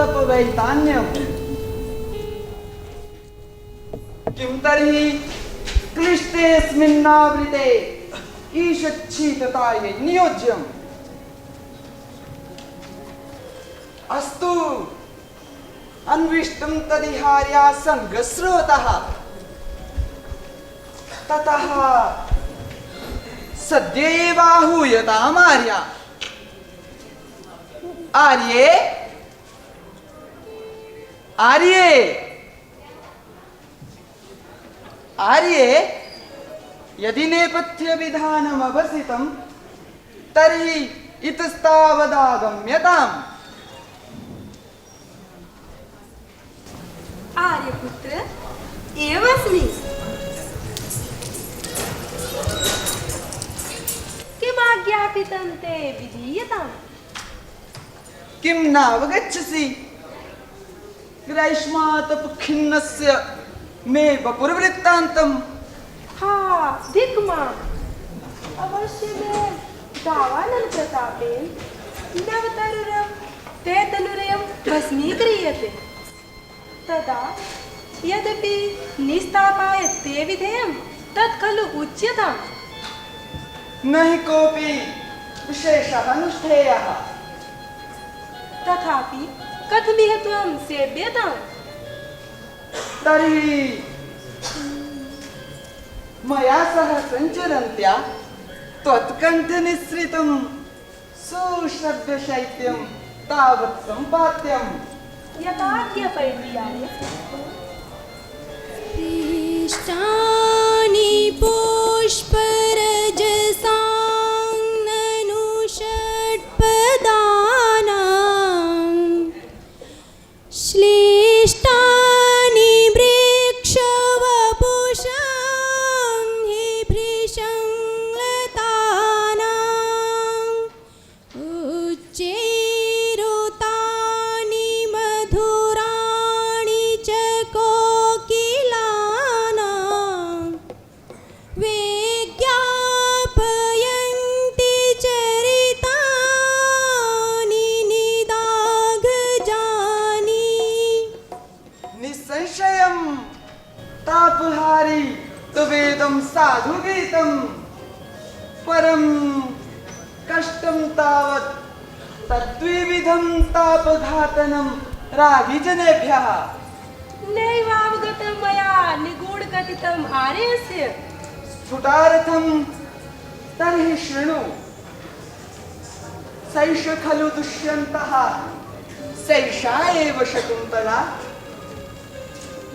तपवैतान्यम् किं तर्हि क्लिष्टेऽस्मिन्नावृते ईषच्छीततायै नियोज्यम् अस्तु अन्विष्टं तदिहार्या सङ्गस्रोतः ततः सद्य एवाहूयतामार्या आर्ये आर्ये आर्ये यदि नेपथ्य विधानम् अवसितं तर्हि इतस्तावदागम्यताम् आर्यपुत्र एवस्मि किमाज्ञापितं ते विधीयताम् किं नावगच्छसि ग्रैष्मातपखिन्नस्य मे वपुर्वृत्तान्तम् हा धिक्मा अवश्यमेव दावानल प्रतापेन नवतरुरं ते तनुरयं भस्मीक्रियते तदा यद्यपि निस्तापाय ते विधेयं तत् खलु उच्यताम् न हि कोऽपि विशेषः अनुष्ठेयः तथापि कथमिह त्वं सेव्यताम् तर्हि मया सह सञ्चरन्त्या त्वत्कण्ठनिःसृतं सुश्रव्यशैत्यं तावत् सम्पाद्यम् यथाज्ञापयति इष्टानि पुष्परजसां ननु षट्पदानां श्लिष्टानि वृक्षवपुषां हि भृशंलतानाम् उच्चैरुतानि मधुराणि च कोकिलानां विज्ञापयन्ति चरितानि निदाघजानि निःसंशयं तापहारी तवेदं साधुगीतं परं कष्टं तावत् तद्विविधं तापघातनं रागिजनेभ्यः नैवावगतं मया निगूढकथितम् आर्यस्य स्फुटार्थं तर्हि शृणु सैष खलु दुष्यन्तः सैषा एव शकुन्तला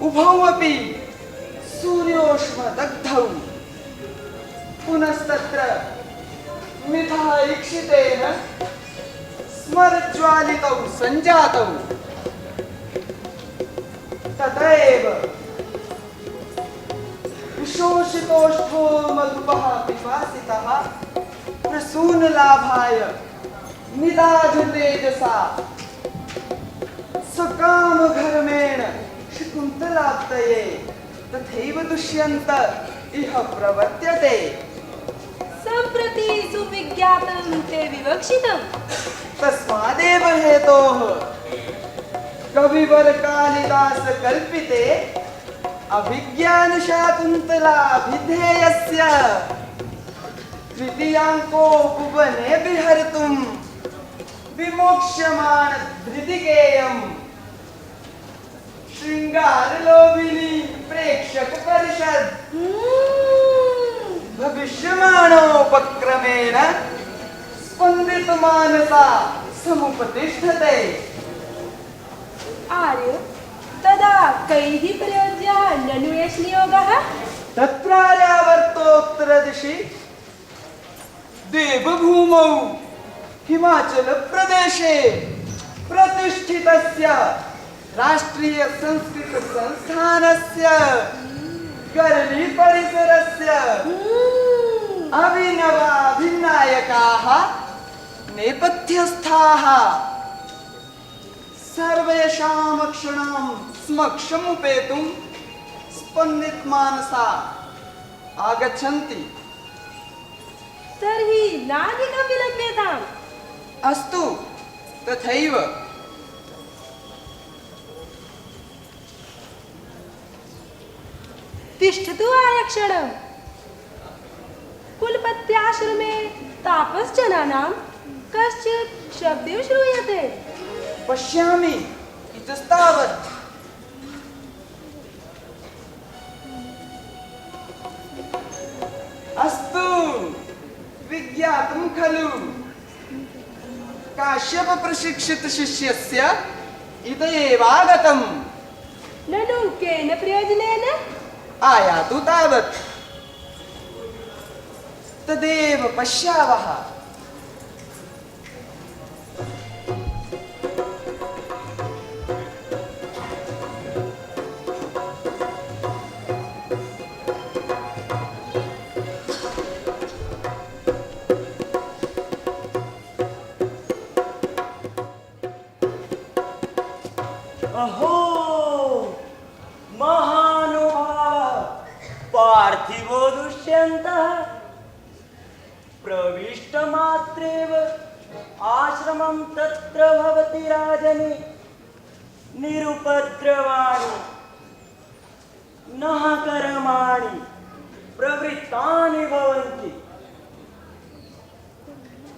उभौ अपि सूर्योष्मदग्धौ पुनस्तत्र मिथाईक्षितेन स्मरज्वालितौ सञ्जातौ ततएव विशोषितोष्ठो मधुपः पिपासितः प्रसूनलाभाय निदाघतेजसा सकामघर्मेण शकुन्तलाप्तये तथैव दुष्यन्त इह प्रवर्त्यते सम्प्रति सुविज्ञातं ते विवक्षितम् तस्मादेव हेतोः कविवर कालिदास कल्पिते अभिज्ञान शाकुन्तलाभिधेयस्य तृतीयाङ्को भुवने विहर्तुं विमोक्ष्यमाण धृतिकेयम् शृङ्गारलोभिनी प्रेक्षक परिषद भविष्यमाणोपक्रमेण स्पन्दितमानसा समुपतिष्ठते आर्य तदा कैः प्रयोज्यः ननु एष नियोगः तत्प्रायावर्तोत्तरदिशि देवभूमौ हिमाचलप्रदेशे प्रतिष्ठितस्य राष्ट्रीय संस्कृत संस्थानस्य करली परिसरस्य अभिनवाभिन्नायकाः नेपथ्यस्थाः सर्वेषामक्षणां समक्षमुपेतुं स्पन्दितमानसा आगच्छन्ति। तर्हि नाधिकं विलम्ब्यताम्। अस्तु तथैव। तिष्ठतु आरक्षणम् कुलपत्याश्रमे तापसजनानां कश्चित् शब्दः श्रूयते। पश्यामि इतस्तावत्। अस्तु विज्ञातं खलु काश्यप प्रशिक्षित शिष्यस्य इदमेवागतम्। ननु केन प्रयोजनेन? आयातु तावत् तदेव पश्यावः। अहो महानुभाव पार्थिवो दुष्यन्तः प्रविष्टमात्रेव आश्रमं तत्र भवति राजनि निरुपद्रवाणि नः कर्माणि प्रवृत्तानि भवन्ति।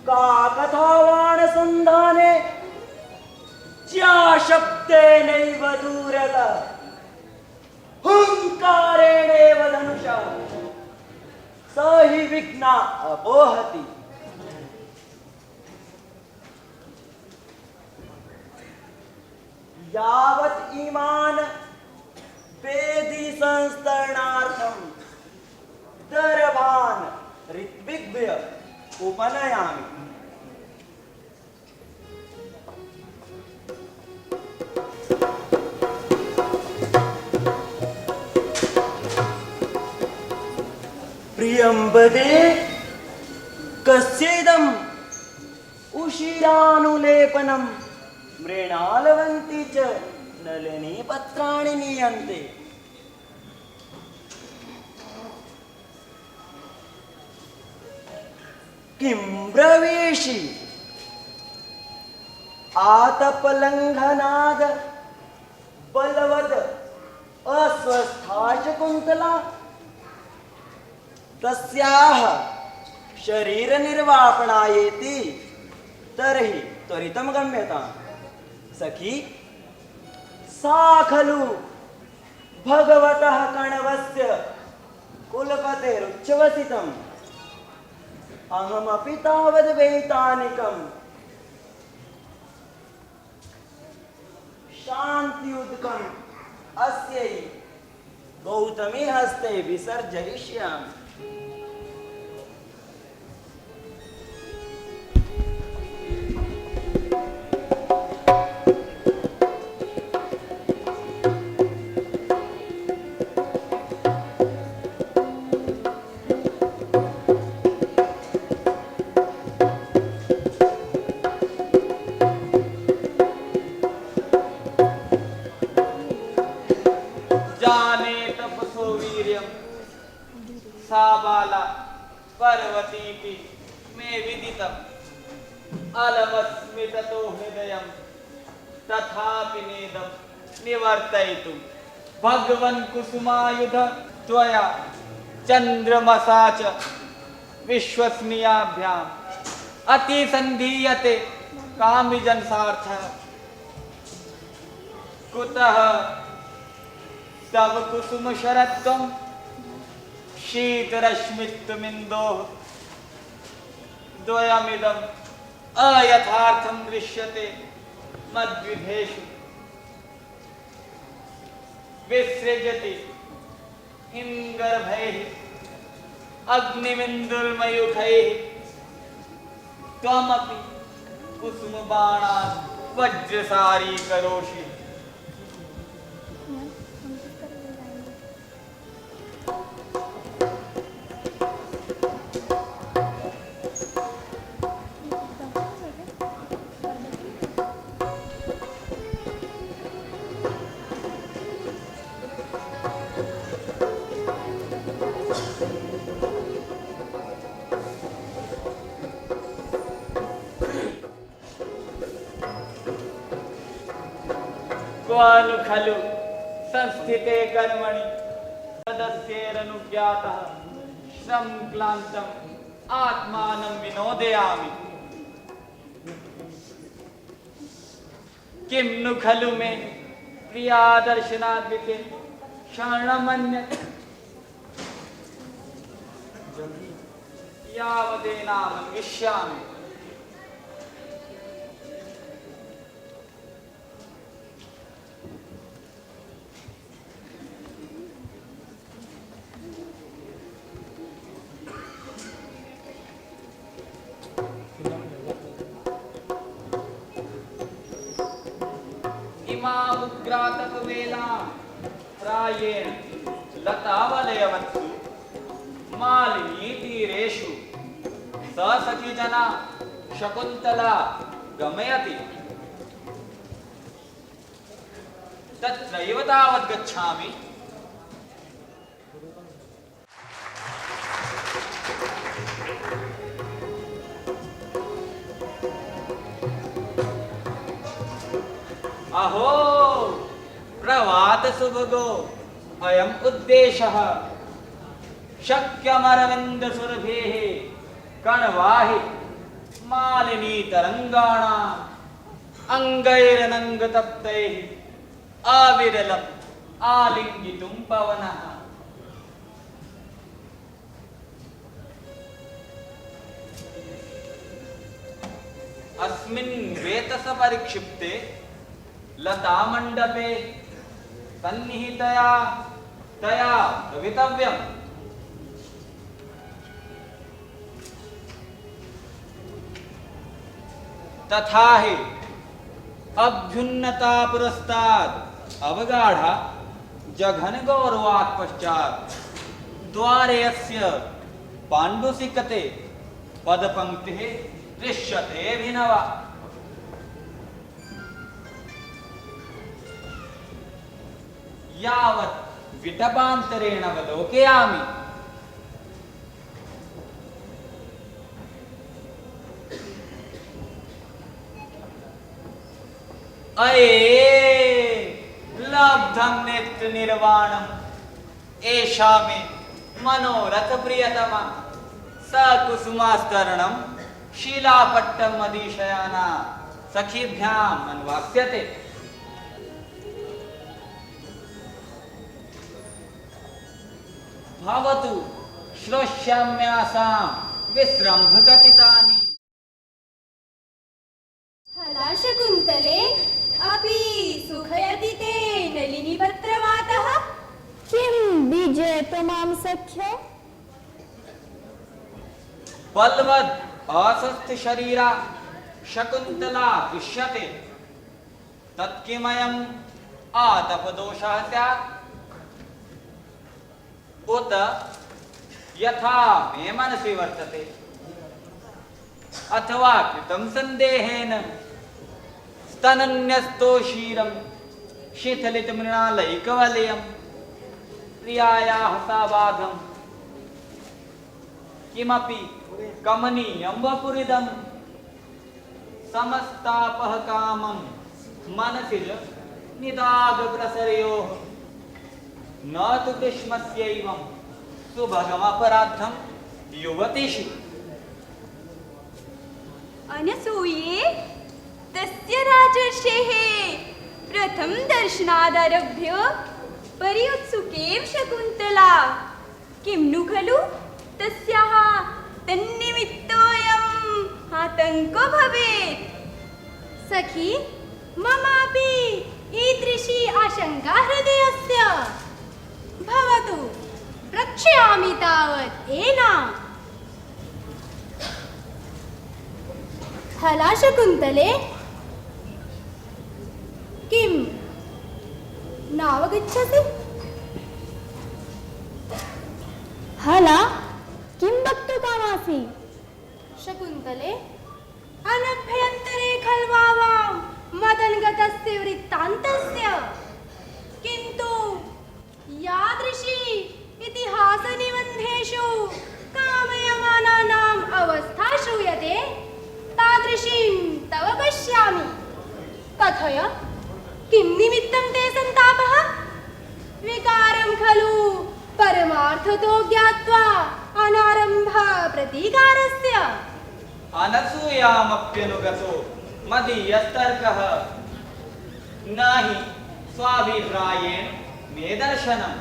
का कथावाणसन्धाने ज्या शब्देनैव दूरता हुङ्कारेणेव धनुषा स हि विघ्ना अपोहति। यावत् इमान् वेदी संस्तरणार्थं दर्भान् ऋत्विग्भ्य उपनयामि। प्रियंवदे कस्येदम् उशिरानुलेपनं मृणालवन्ति च नलिनी पत्राणि नीयन्ते। किं ब्रवीषि आतपलङ्घनाद बलवद अस्वस्था शकुन्तला तस्याः शरीरनिर्वापणायेति तर्हि त्वरितं गम्यताम्। सखी सा खलु भगवतः कण्वस्य कुलपतेरुच्चवसितम्। अहमपि तावद् वैतानिकम् शान्त्युदकम् अस्यै गौतमी हस्ते विसर्जयिष्यामि। सा बाला पर्वतीति मे विदितम्। अलमस्मिततो हृदयं तथापि नेदं निवर्तयितुं भगवन् कुसुमायुध त्वया चन्द्रमसा च विश्वसनीयाभ्याम् अतिसन्धीयते कामिजनसार्थः। कुतः तव कुसुमशरत्वं शीतरश्मित्वमिन्दोः द्वयमिदम् अयथार्थं दृश्यते मद्विधेषु। विसृजति हिमगर्भैः अग्निमिन्दुर्मयूखैः त्वमपि कुसुमबाणान् वज्रसारी करोषि। क्वानु खलु संस्थिते कर्मणि तदस्यैरनुज्ञातः श्रमक्लान्तम् आत्मानं विनोदयामि। किं नु खलु मे प्रिया दर्शनाद्विते शरणमन्यत् यावदेनामन्विष्यामि। इमामुग्रातकवेला प्रायेण लतावलयवत्सु मालिनी तीरेषु ससखीजना शकुन्तला गमयति। तत्रैव तावत् गच्छामि। अहो प्रभात सुभगो अयम् उद्देशः शक्यमरविन्द सुरभेः कणवाहि मालिनी तरङ्गाणाम् अङ्गैरनङ्गतप्तैः अविरलम् आलिङ्गितुं पवनः। अस्मिन् वेतस परिक्षिप्ते लतामण्डपे सन्निहितया तया भवितव्यम्। तथा हि अभ्युन्नता पुरस्ताद् अवगाढा जघन गौरवात् पश्चात् द्वारे अस्य पाण्डुसिकते पदपङ्क्तिः दृश्यते अभिनवा। यावत् विटपान्तरेण अवलोकयामि अये लब्धं नेत्र निर्वाणम् एषा मे मनोरथ प्रियतमा सकुसुमास्तरणं शीलापट्टं मदीशयाना सखीभ्याम् अन्वास्यते। भवतु श्रोष्याम्यासां विस्रम्भकथितानि। हला शकुन्तले अपि सुखयति ते नलिनीपत्रवातः। किं बीजे त्वमां सख्य बलवद् अस्वस्थ शरीरा शकुन्तला दृश्यते। तत्किमयम् आतपदोषः स्यात् उत यथा मे मनसि वर्तते अथवा कृतं सन्देहेन स्तनन्यस्तोषीरं शिथिलितमृणालैकवलयं प्रियायाः साबाधं किमपि कमनीयं वपुरिदं समस्तापः कामं मनसिज निदागप्रसरयोः न तु ग्रीष्मस्यैवं सुभगमपराधं युवतीषु। अनसूये तस्य राजर्षेः प्रथम दर्शनादारभ्य पर्युत्सुकेव शकुन्तला। किं नु खलु तस्याः तन्निमित्तोऽयम् आतङ्को भवेत्। सखी ममापि ईदृशी आशङ्का हृदयस्य। भवतु प्रक्षयामि तावत् एना। हला शकुन्तले किं नावगच्छसि? हला किं वक्तुकामासि? शकुन्तले अनभ्यन्तरे खल्वावां मदनगतस्य वृत्तान्तस्य। किन्तु यादृशी इतिहासनिबन्धेषु कामयमानानाम् अवस्था श्रूयते तादृशीं तव पश्यामि। कथय किं निमित्तं ते सन्तापः? विकारं खलु तथार्थतो ज्ञात्वा अनारम्भ प्रतीकारस्य अनसूयामप्यनुगतो मदीयस्तर्कः न हि स्वाभिप्रायेण मे दर्शनम्।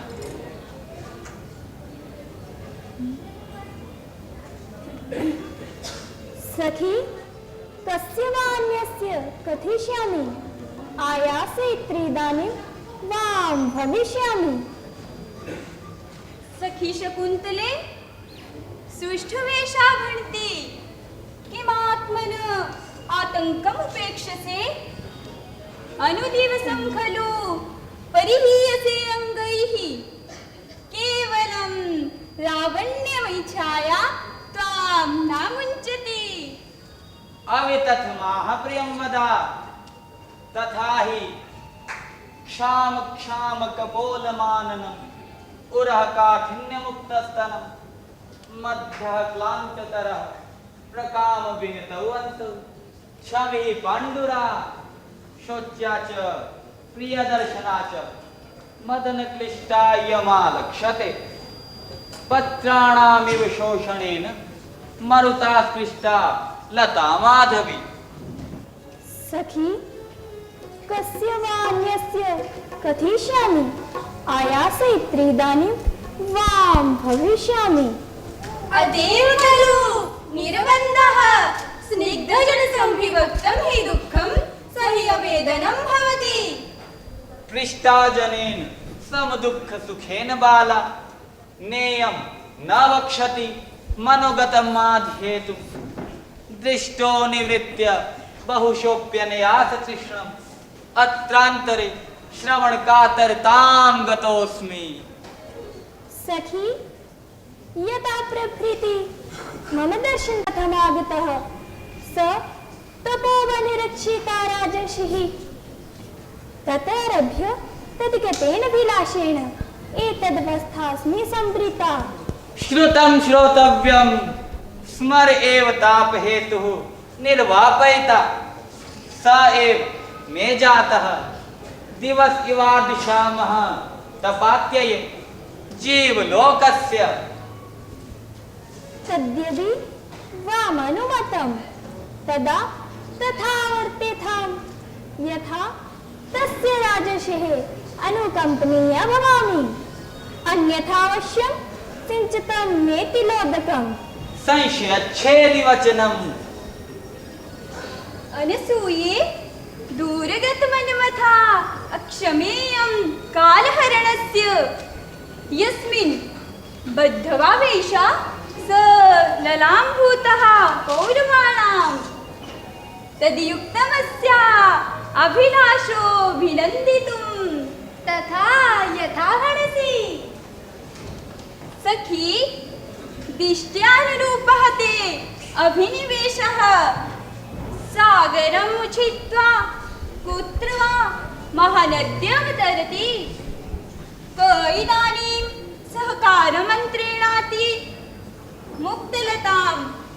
सखी, कस्य वा अन्यस्य कथिष्यामि, आयासेत्रीदानीं वां भविष्यामि। सखी शकुन्तले सुष्ठुवेषा भणति किमात्मन आतङ्कमुपेक्षसे अनुदिवसं खलु परिहीयसे अङ्गैः केवलं लावण्यमैच्छाया त्वां नामुञ्चति। अवितथमाह प्रियं वदा तथा हि क्षाम क्षाम कपोलमाननम् उरः काठिन्यमुक्तस्तनं मध्यः क्लान्ततरः प्रकाम विनितौ अन्तौ क्षमे पाण्डुरा शोच्या च प्रियदर्शना च मदनक्लिष्टा यमालक्ष्यते पत्राणामिव शोषणेन मरुता स्पृष्टा लता माधवी। सखी, कस्य वा अन्यस्य कथिष्यामि, आयासेत्रीदानीं वां भविष्यामि। अदेव खलु निर्बन्धः स्निग्धजनसंविभक्तं हि दुःखं स हि अवेदनं भवति। पृष्टा जनेन समदुःख सुखेन बाला नेयं न वक्षति मनोगतं माध्येतु दृष्टो निवृत्य बहुशोऽप्यनयास तृष्णम् अत्रान्तरे श्रवण कातरतां गतोऽस्मि। सखी, यथा प्रभृति मम दर्शनार्थमागतः स तपोवनरक्षिता राजर्षिः ततरभ्य तद्गतेन विलासेन एतदवस्थास्मि संवृता। श्रुतं श्रोतव्यं स्मर एव तापहेतुः निर्वापयिता स एव मे जातः दिवस इवार्दिशामः तपात्यये जीवलोकस्य। तद्यदि वामनुमतं तदा तथा वर्तेथां यथा तस्य राजर्षेः अनुकम्पनीया भवामि, अन्यथावश्यं सिञ्चितं मे तिलोदकम्। संशयच्छेदि वचनम्। अनसूये दूरगतमन्मथा अक्षमेयं कालहरणस्य यस्मिन् बद्धवावेशा स ललाम्भूतः पौरवाणां तद्युक्तमस्या अभिलाषोऽभिनन्दितुं तथा यथा हणसि। सखी, दिष्ट्यानुरूपः ते अभिनिवेशः सागरम् उच्छित्वा कुत्र वा महानद्यमतरति क इदानीं सहकारमन्त्रेणाति मुक्तलतां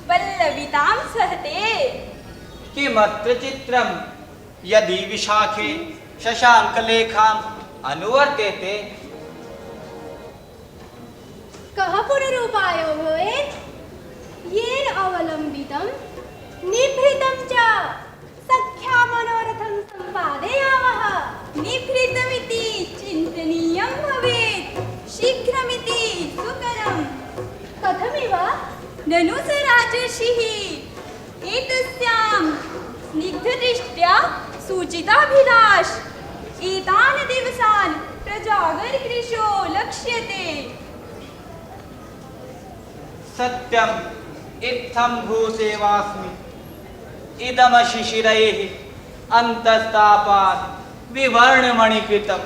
पल्लवितां सहते। किमत्र चित्रं यदि विशाखे शशाङ्कलेखाम् अनुवर्तेते। कः पुनरुपायो भवेत् येन अवलम्बितं निभृतं च सख्या मनोरथं सम्पादयामः। निभृतमिति चिन्तनीयं भवेत् शीघ्रमिति सुकरम्। कथमिव ननु स राजर्षिः एतस्यां स्निग्धदृष्ट्या सूचिताभिलाष एतान् दिवसान् प्रजागरकृशो लक्ष्यते। सत्यम् इत्थं भूसेवास्मि इदमशिशिरैः अन्तस्तापात् विवर्णमणिकृतं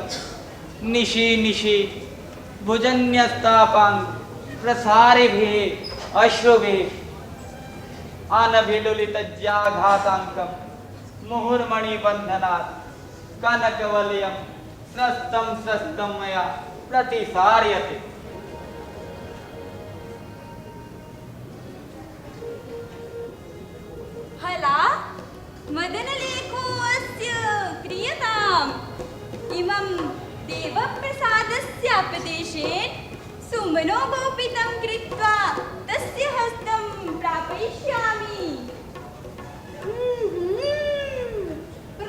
निशि निशि भुजन्यस्तापान् प्रसारिभिः अश्रुभिः अनभिलुलितज्याघाताङ्कं मुहुर्मणिबन्धनात् कनकवलयं स्रस्तं मया प्रतिसार्यते। हला मदनलेखो अस्य क्रियताम्। इमं देवप्रसादस्यापदेशेन सुमनो गोपितं कृत्वा तस्य हस्तं प्रापयिष्यामि।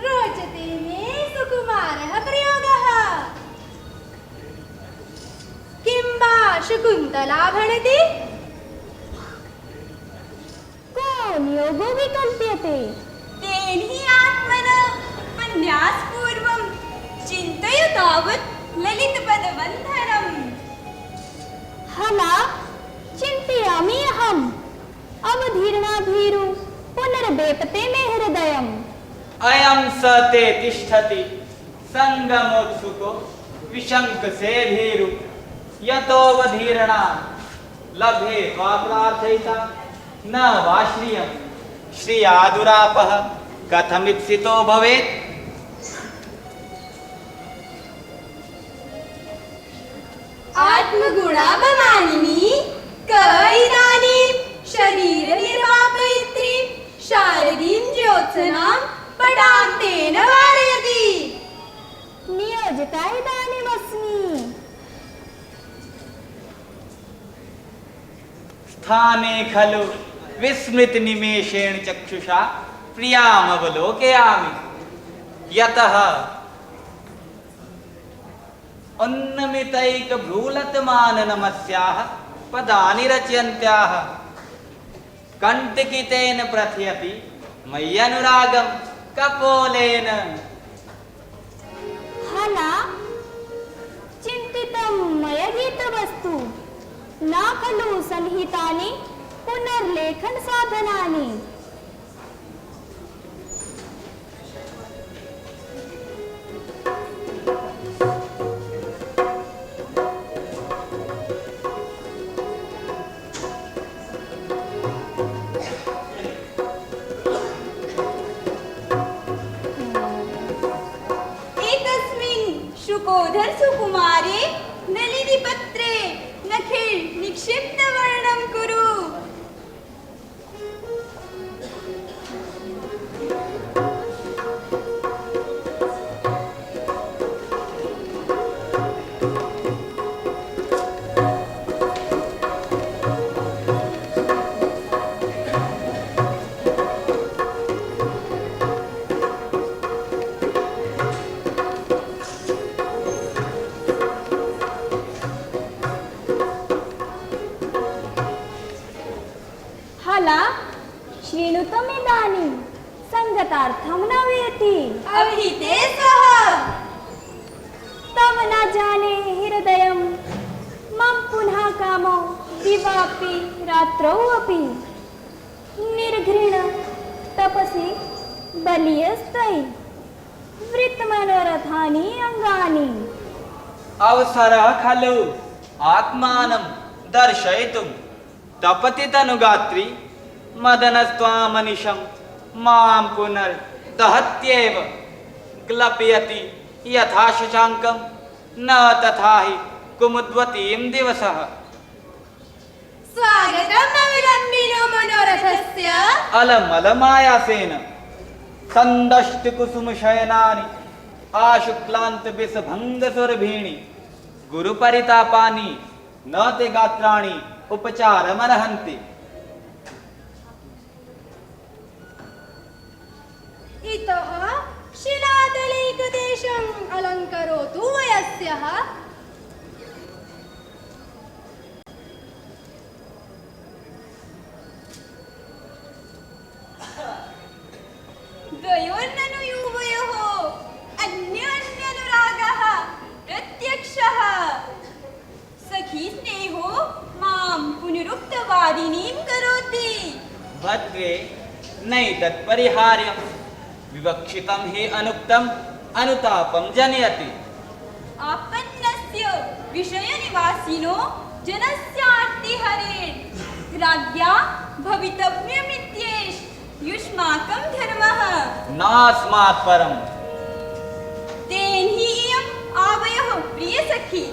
रोचते मे सुकुमारः प्रयोगः। किं वा शकुन्तला भणति? कोन योगो विकल्प्यते? तेन हि आत्मनः उपन्यासपूर्वं चिन्तय तावत् ललितपदबन्धनम्। हला चिन्तयामि अहम्। अवधीर्णा भीरु पुनर्वेपते मे हृदयम्। अयं स ते तिष्ठति संगमोत्सुको विशङ्कसे भीरु यतोऽवधीर्णा लभे त्वा प्रार्थयिता न वा श्रियं श्रियादुरापः कथमिप्सितो भवेत्। आत्मगुणापमानिनी क इदानीं शरीरनिर्वापयित्री शारदीं ज्योत्सनां पटान्तेन वारयति। नियोजिता इदानीमस्मि। स्थाने खलु विस्मृतनिमेषेण चक्षुषा प्रियामवलोकयामि यतः उन्नमितैकभ्रूलतमाननमस्याः पदानि रचयन्त्याः कण्टकितेन प्रथयति मय्यनुरागं कपोलेन। हला चिन्तितं मया गीतवस्तु न खलु सन्निहितानि पुनर्लेखन साधनानि। शुकोधर सुकुमारे नलिनीपत्रे नखिल निक्षिप्त वर्णं कुरु। हला श्रीणुतमिदानीं संगतार्थं न वेति। अभिते सः तव न जाने हृदयं मम पुनः कामो दिवापि रात्रौ अपि निर्घृण तपसि बलीयस्तै वृत्तमनोरथानि अङ्गानि। अवसरः खलु आत्मानं दर्शयितुं तपति तनुगात्री मदनस्त्वामनिशं मां पुनर्दहत्येव ग्लपयति यथा शशाङ्कं न तथा हि कुमुद्वतीं दिवसः। स्वागतम् अविलम्बिनो मनोरथस्य। अलमलमायासेन सन्दष्टकुसुमशयनानि आशुक्लान्तविषभङ्गसुरभीणि गुरुपरितापानि न ते गात्राणि उपचारमर्हन्ति। इतः शिलातलैकदेशम् अलङ्करोतु वयस्यः। द्वयोर्ननु युवयोः अन्योन्यनुरागः प्रत्यक्षः। सखी स्नेहो मां पुनरुक्तवादिनीं करोति। भद्रे नैतत्परिहार्यं विवक्षितं हि अनुक्तम् अनुतापं जनयति। आपन्नस्य विषयनिवासिनो जनस्यार्तिहरेण राज्ञा भवितव्यमित्येष युष्माकं धर्मः। नास्मात् परम्। तेन हि इयम् आवयोः प्रियसखी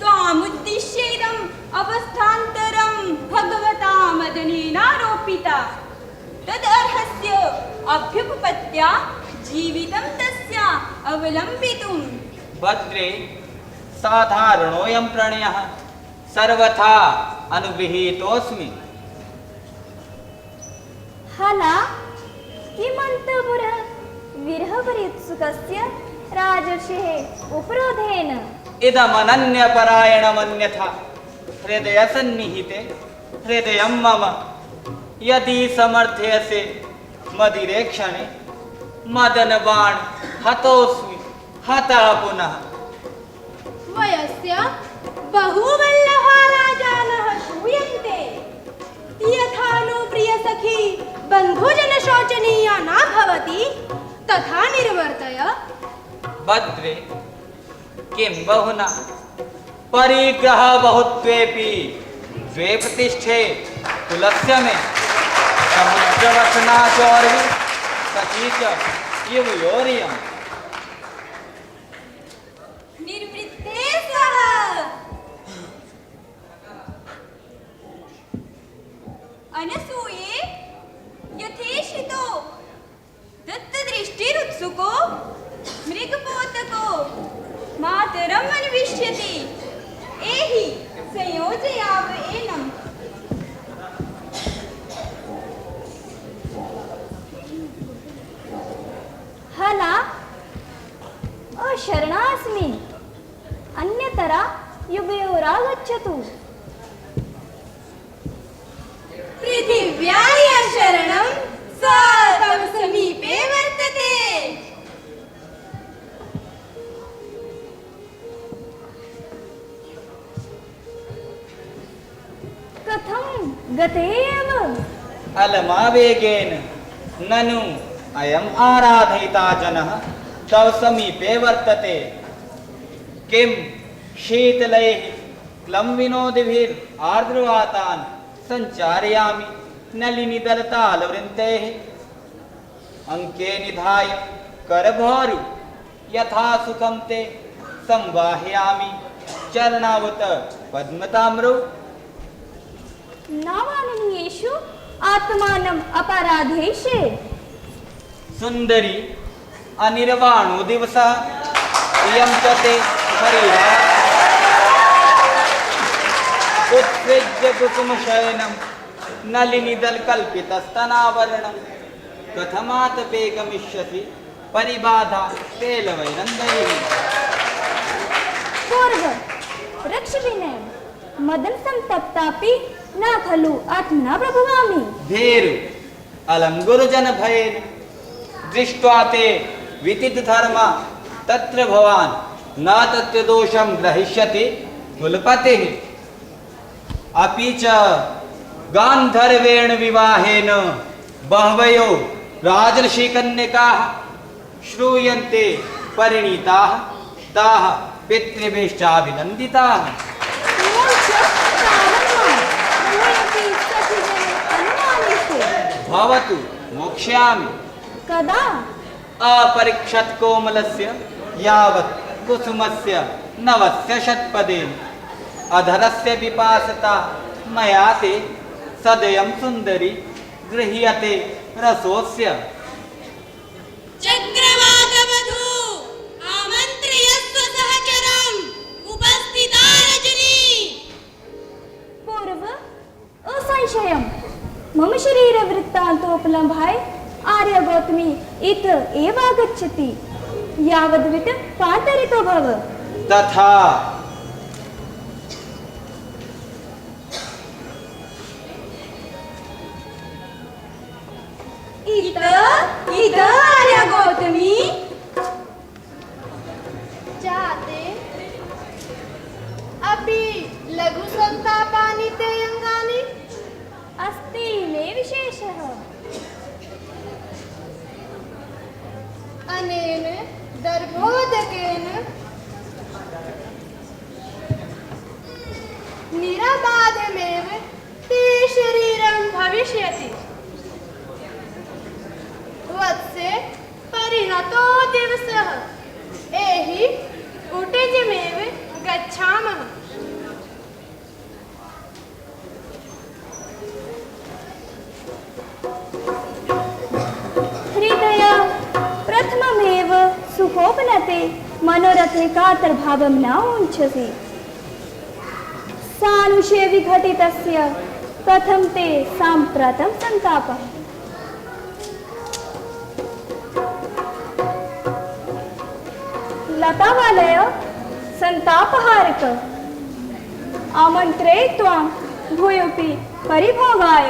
त्वामुद्दिश्येदम् अवस्थान्तरं भगवता मदनेनारोपिता। तदर्हस्य अभ्युपपत्या जीवितं तस्या अवलम्बितुम्। भद्रे साधारणोऽयं प्रणयः सर्वथा अनुविहितोऽस्मि। हला किमन्तपुरः विरहपरित्सुकस्य राजर्षेः उपरोधेन इदमनन्यपरायणमन्यथा हृदयसन्निहिते हृदयं मम यदि समर्थयसे मदिरेक्षणे मदनबाण हतोऽस्मि हतः पुनः। वयस्य बहुवल्लभा राजानः श्रूयन्ते यथा नो प्रियसखी बन्धुजन शोचनीया न भवति तथा निर्वर्तय। भद्रे किं बहुना परिग्रह बहुत्वेपि द्वे प्रतिष्ठे कुलस्य मे समुद्रवसना चौर्वी सखी च युवयोरियम्। निर्वृत्ते सः अनसूये यथेशितो दत्तदृष्टिरुत्सुको मृगपोतको मातरम् अन्विष्यति एहि संयोजयाव एनम्। हला अशरणास्मि अन्यतरा युगयोरागच्छतु। पृथिव्याय शरणं स तं समीपे वर्तते। कथं गतेयव अलमावेगेन ननु अयम् आराधयिता जनः तव समीपे वर्तते। किं शीतलैः क्लम्विनोदिभिर् आर्द्रवातान् संचारयामि नलिनीदलतालवृन्तेः अंके निधाय करभारु यथा सुखं ते संवाहयामि चरणावत पद्मताम्रो। नावाननीयेषु आत्मानम् अपराधेषे सुंदरी अनिर्वाणो दिवसः इयं च ते शरीरा उत्सृज्य कुसुमशयनं नलिनीदलकल्पितस्तनावरणं कथमातपे गमिष्यसि परिबाधा तेलवैरन्दैः। पूर्व रक्षविनय मदन संतप्तापि न खलु आत्मना प्रभवामि। भेरु अलं गुरुजन भयेन दृष्ट्वा ते विदित धर्म तत्र भवान् न तत्र दोषं ग्रहीष्यति कुलपतिः। अपि च गान्धर्वेण विवाहेन बहवयो राजर्षिकन्यकाः श्रूयन्ते परिणीताः ताः पितृभिश्चाभिनन्दिताः। भवतु मोक्ष्यामि। कदा अपरीक्षत् कोमलस्य यावत् कुसुमस्य नवस्य षट्पदेन अधरस्य पिपासता मया ते सदयं सुन्दरी गृह्यते रसोऽस्य। चक्रवाकवधू आमन्त्रयस्व सहचरम् उपस्थिता रजनी। पूर्व असंशयं मम शरीरवृत्तान्तोपलम्भाय आर्यगौतमी इत एव आगच्छति यावद्वित् पातरितो भव। तथा इत आर्यगौतमी जाते अपि लघु संतापानि ते अंगानि अस्ति मे विशेषः। अनेन दर्भोदकेन निरबाधमेव ते शरीरं भविष्यति। वत्से परिणतो दिवसः एहि उटिजमेव गच्छामः। हृदय प्रथममेव सुखोपनते मनोरथे कातरभावं न उञ्छसि। सानुषे विघटितस्य कथं ते साम्प्रतं सन्तापः। लतावालय सन्तापहारक आमन्त्रे त्वां भूयोऽपि परिभोगाय।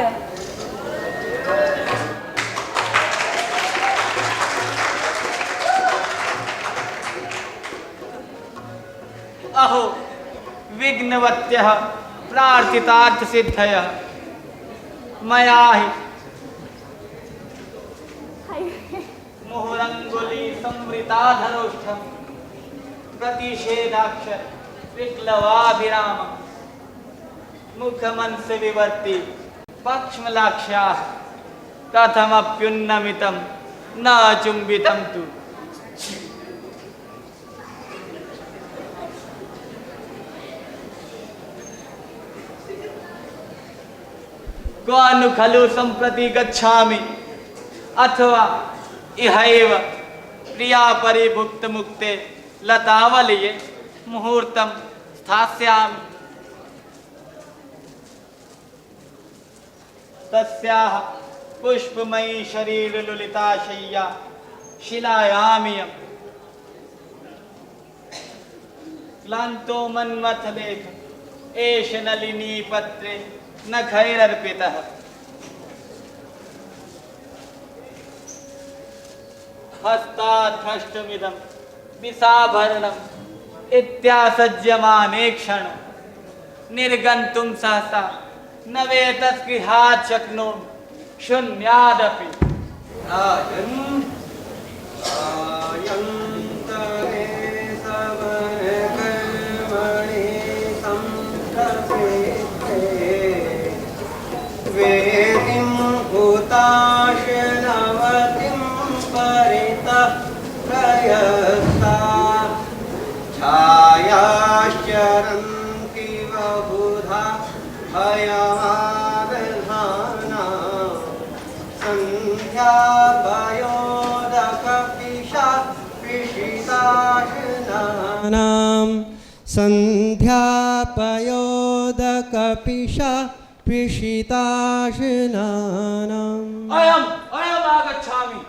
अहो विघ्नवत्यः प्रार्थितार्थसिद्धयः मया हि मुहुरङ्गुली संवृताधरोष्ठं प्रतिषेधाक्षर विक्लवाभिराम मुखमंस विवर्ति पक्ष्मलाक्ष्याः कथमप्युन्नमितं न चुम्बितं तु। क्वानु खलु सम्प्रति गच्छामि अथवा इहैव प्रिया परिभुक्त मुक्ते लतावलये मुहूर्तं स्थास्यामि। तस्याः पुष्पमयी शरीरलुलिताशय्या शिलायामियं क्लान्तो मन्मथलेख एष नलिनी पत्रे नखैरर्पितः। हस्ताद्धष्टमिदं विसाभरणम् इत्यासज्यमाने क्षण निर्गन्तुं सहसा न वेतस्गृहात् शक्नोमि शून्यादपि। आयन्तरे समरकर्मणि संप्रपेते वेदिं हुताशनवतिं परितः प्रयस्ता छायाश्चरन्ति बहुधा भयमादधाना सन्ध्यापयोदकपिशा पिशिताशनानां सन्ध्यापयोदकपिशा पिशिताशनानाम्। अयम् आगच्छामि।